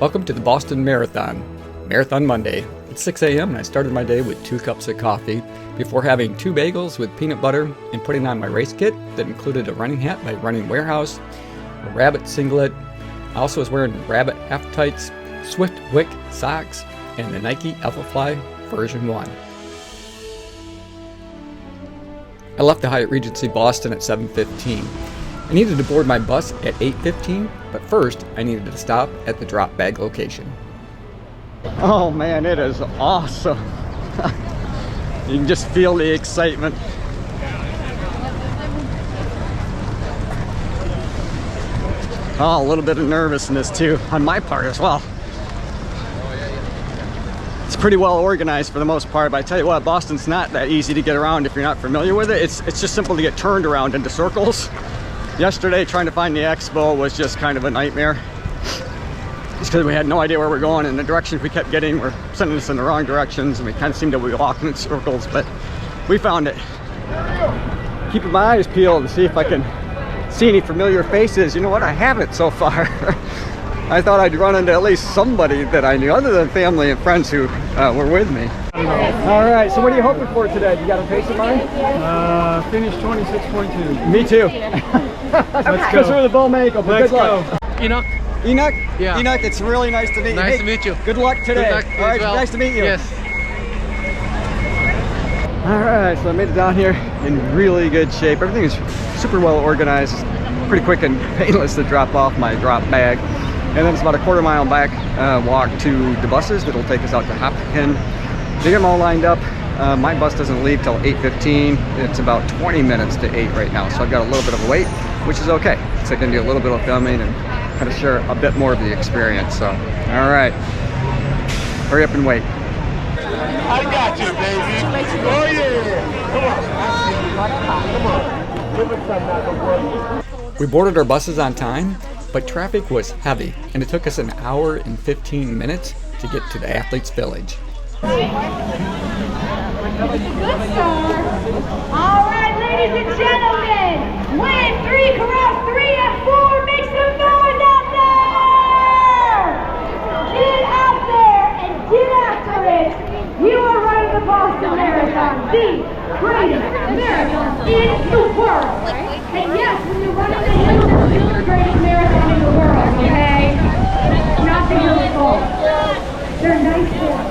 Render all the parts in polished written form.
Welcome to the Boston Marathon Monday. It's 6 a.m. and I started my day with 2 cups of coffee before having 2 bagels with peanut butter and putting on my race kit that included a running hat by Running Warehouse, a rabbit singlet. I also was wearing rabbit half tights, Swift Wick socks, and the Nike Alphafly version 1. I left the Hyatt Regency Boston at 7:15. I needed to board my bus at 8:15, but first I needed to stop at the drop bag location. Oh man, it is awesome. You can just feel the excitement. Oh, a little bit of nervousness too, on my part as well. It's pretty well organized for the most part, but I tell you what, Boston's not that easy to get around if you're not familiar with it. It's just simple to get turned around into circles. Yesterday, trying to find the expo was just kind of a nightmare. Just because we had no idea where we're going, and the directions we kept getting were sending us in the wrong directions, and we kind of seemed to be walking in circles, but we found it. Keeping my eyes peeled to see if I can see any familiar faces. You know what? I haven't so far. I thought I'd run into at least somebody that I knew, other than family and friends who were with me. All right, so what are you hoping for today? You got a pace in mind? Finish 26.2. Me too. Let's go. Because we're the Bull Ankle, but good luck. Enoch. Enoch? Yeah. Enoch, it's really nice to meet you. Nice to meet you. Good luck today. Good luck all right, well. nice to meet you. Yes. All right, so I made it down here in really good shape. Everything is super well organized. Pretty quick and painless to drop off my drop bag. And then it's about a quarter-mile back walk to the buses that'll take us out to Hopkins. They get them all lined up. My bus doesn't leave till 8:15. It's about 20 minutes to 8 right now, so I've got a little bit of a wait, which is okay. So I can do a little bit of filming and kind of share a bit more of the experience. So, all right, hurry up and wait. I got you, baby. Oh yeah. Come on. We boarded our buses on time, but traffic was heavy, and it took us an hour and 15 minutes to get to the Athletes Village. Good start. All right, ladies and gentlemen, when 3 corrals 3 and 4, make some noise out there! Get out there and get after it. You are running the Boston Marathon, the greatest marathon in the world. And yes, when you're running the hills, it's the greatest marathon in the world, okay? Not the hills full. They're nice hills.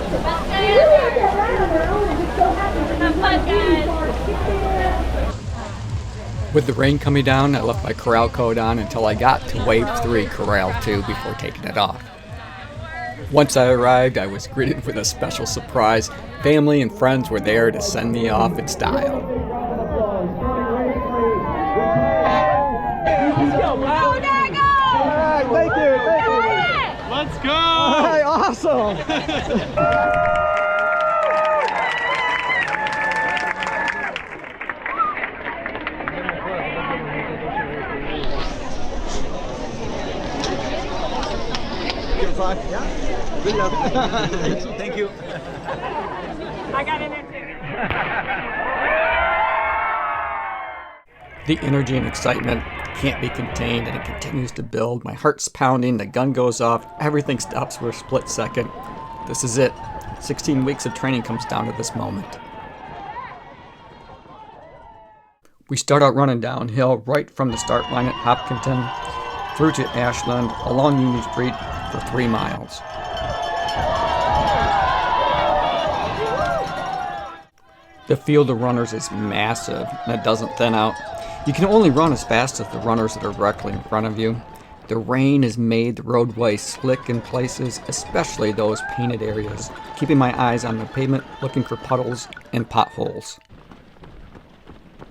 With the rain coming down, I left my corral coat on until I got to Wave 3 Corral 2 before taking it off. Once I arrived, I was greeted with a special surprise. Family and friends were there to send me off in style. Thank you. Let's go. All right, awesome. Yeah. Good luck. Thank you. I got in there too. The energy and excitement can't be contained, and it continues to build. My heart's pounding, the gun goes off, everything stops for a split second. This is it. 16 weeks of training comes down to this moment. We start out running downhill right from the start line at Hopkinton through to Ashland along Union Street for 3 miles. The field of runners is massive, and it doesn't thin out. You can only run as fast as the runners that are directly in front of you. The rain has made the roadway slick in places, especially those painted areas, keeping my eyes on the pavement looking for puddles and potholes.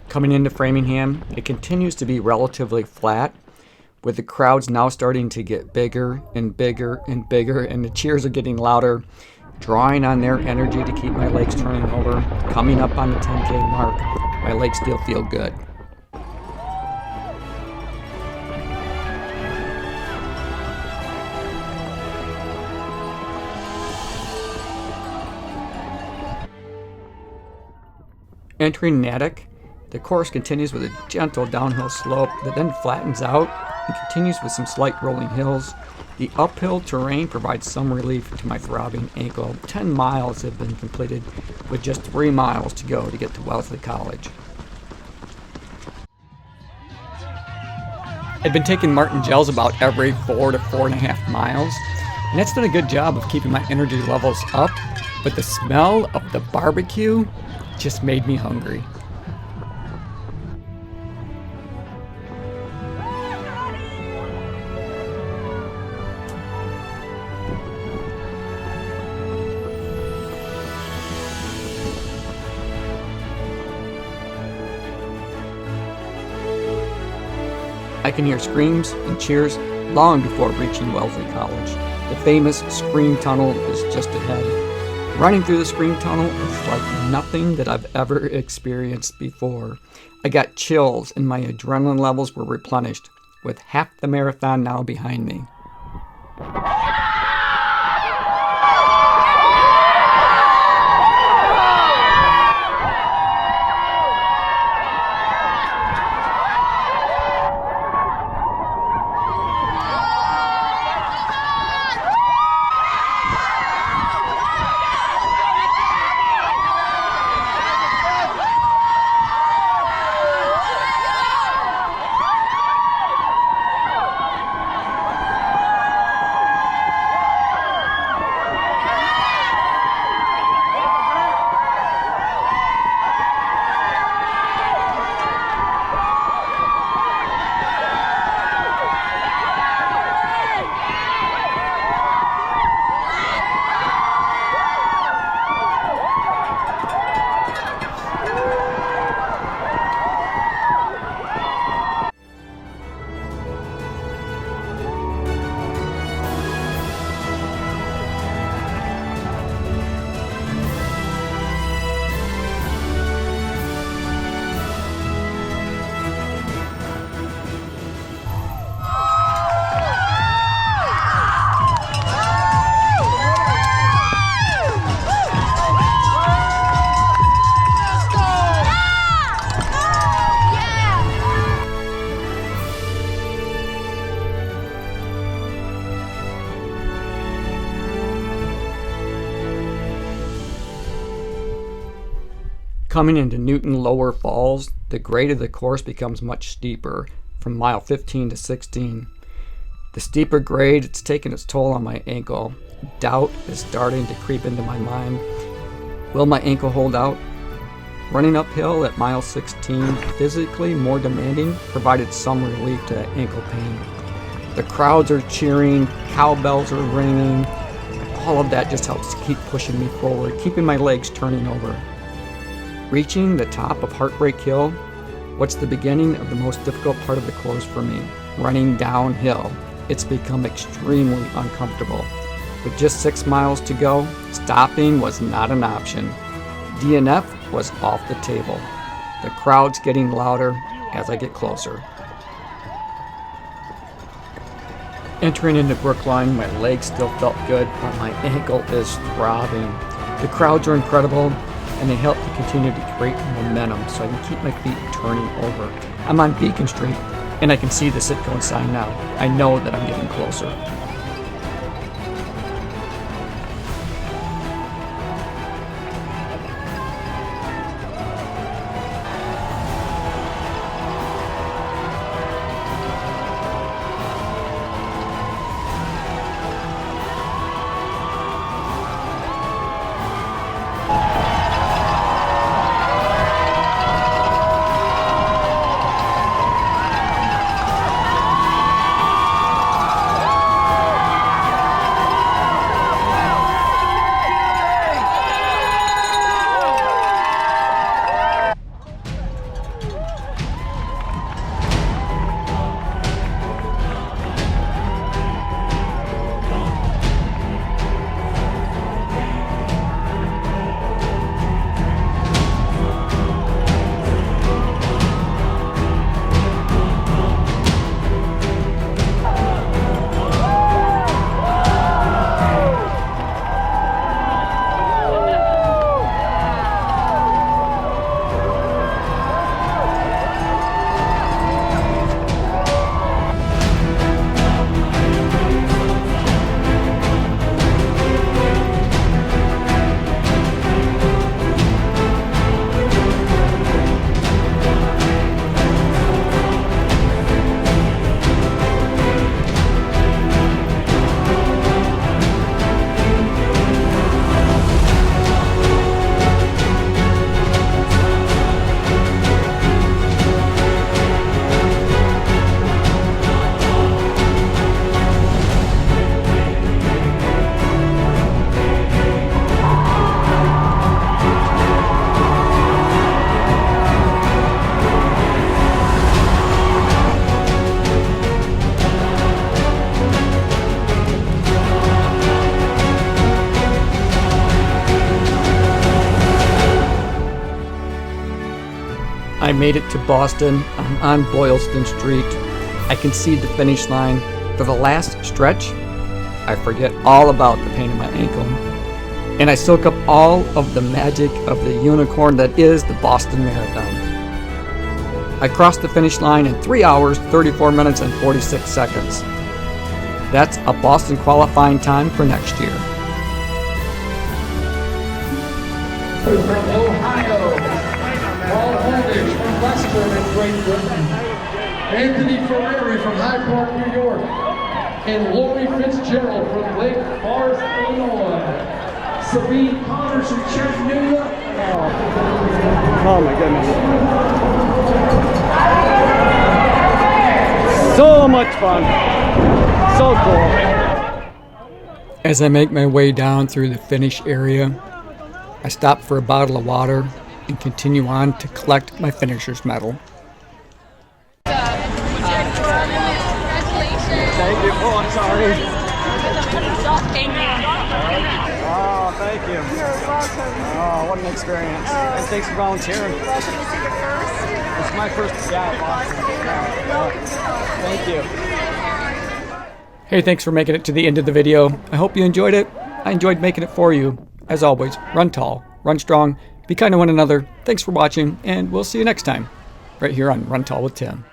Coming into Framingham, it continues to be relatively flat, with the crowds now starting to get bigger and bigger and bigger, and the cheers are getting louder, drawing on their energy to keep my legs turning over. Coming up on the 10K mark, my legs still feel good. Entering Natick, the course continues with a gentle downhill slope that then flattens out and continues with some slight rolling hills. The uphill terrain provides some relief to my throbbing ankle. 10 miles have been completed with just 3 miles to go to get to Wellesley College. I'd been taking Martin gels about every 4 to 4.5 miles, and that's done a good job of keeping my energy levels up, but the smell of the barbecue just made me hungry. I can hear screams and cheers long before reaching Wellesley College. The famous Scream Tunnel is just ahead. Running through the Scream Tunnel is like nothing that I've ever experienced before. I got chills and my adrenaline levels were replenished, with half the marathon now behind me. Coming into Newton Lower Falls, the grade of the course becomes much steeper, from mile 15 to 16. The steeper grade, it's taken its toll on my ankle. Doubt is starting to creep into my mind. Will my ankle hold out? Running uphill at mile 16, physically more demanding, provided some relief to that ankle pain. The crowds are cheering, cowbells are ringing. All of that just helps keep pushing me forward, keeping my legs turning over. Reaching the top of Heartbreak Hill, what's the beginning of the most difficult part of the course for me? Running downhill. It's become extremely uncomfortable. With just 6 miles to go, stopping was not an option. DNF was off the table. The crowd's getting louder as I get closer. Entering into Brookline, my legs still felt good, but my ankle is throbbing. The crowds are incredible, and they help to continue to create momentum so I can keep my feet turning over. I'm on Beacon Street, and I can see the Sitco sign now. I know that I'm getting closer. I made it to Boston. I'm on Boylston Street. I can see the finish line. For the last stretch, I forget all about the pain in my ankle. And I soak up all of the magic of the unicorn that is the Boston Marathon. I crossed the finish line in 3 hours, 34 minutes, and 46 seconds. That's a Boston qualifying time for next year. From Ohio, Paul Holdridge from Western in Great Britain, Anthony Ferrari from Hyde Park, New York, and Lori Fitzgerald from Lake Forest, Illinois. Sabine Connors from Chattanooga. Oh my goodness. So much fun. So cool. As I make my way down through the finish area, I stop for a bottle of water and continue on to collect my finisher's medal. Thank you. Oh, I'm sorry. Oh, thank you. You're welcome. Oh, what an experience. And thanks for volunteering. Welcome. Is it your first? It's my first Thank you. Hey, thanks for making it to the end of the video. I hope you enjoyed it. I enjoyed making it for you. As always, run tall, run strong, be kind to one another. Thanks for watching, and we'll see you next time, right here on Run Tall with Tim.